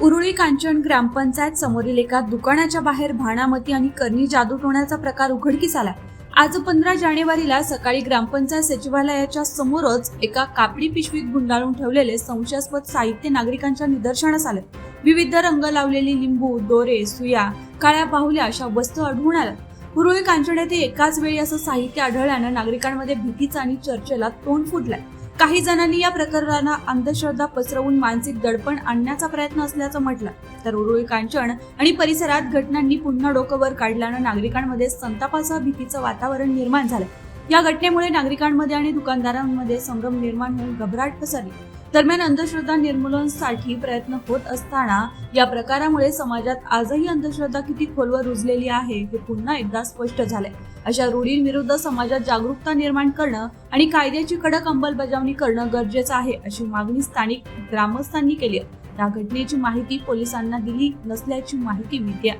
उरुळी कांचन ग्रामपंचायत समोरील एका दुकानाच्या बाहेर भाणामती आणि करणी जादूटोण्याचा प्रकार उघडकीस आला। आज 15 जानेवारीला सकाळी ग्रामपंचायत सचिवालयाच्या समोरच एका कापडी पिशवीत गुंडाळून ठेवलेले संशयास्पद साहित्य नागरिकांच्या निदर्शनास आले। विविध रंग लावलेली लिंबू, दोरे, सुया, काळ्या बाहुल्या अशा वस्तू आढळून आल्या। उरुळी कांचन येथे एकाच वेळी असं साहित्य आढळल्यानं नागरिकांमध्ये भीतीचा आणि चर्चेला तोंड फुटलंय। काही जणांनी या प्रकरणाला अंधश्रद्धा पसरवून मानसिक दडपण आणण्याचा प्रयत्न असल्याचं म्हटलं, तर उरुळी कांचन आणि परिसरात घटनांनी पुन्हा डोकं वर काढल्यानं नागरिकांमध्ये संतापासह भीतीचं वातावरण निर्माण झालं। या घटनेमुळे नागरिकांमध्ये आणि दुकानदारांमध्ये संभ्रम निर्माण होऊन घबराट पसरली। दरम्यान अंधश्रद्धा निर्मूलनासाठी प्रयत्न होत असताना या प्रकारामुळे समाजात आजही अंधश्रद्धा किती खोलवर रुजलेली आहे हे पुन्हा एकदा स्पष्ट झाले। अशा रूढींविरुद्ध समाजात जागरूकता निर्माण करणं आणि कायद्याची कडक अंमलबजावणी करणं गरजेचं आहे, अशी मागणी स्थानिक ग्रामस्थांनी केली आहे। या घटनेची माहिती पोलिसांना दिली नसल्याची माहिती मिळते।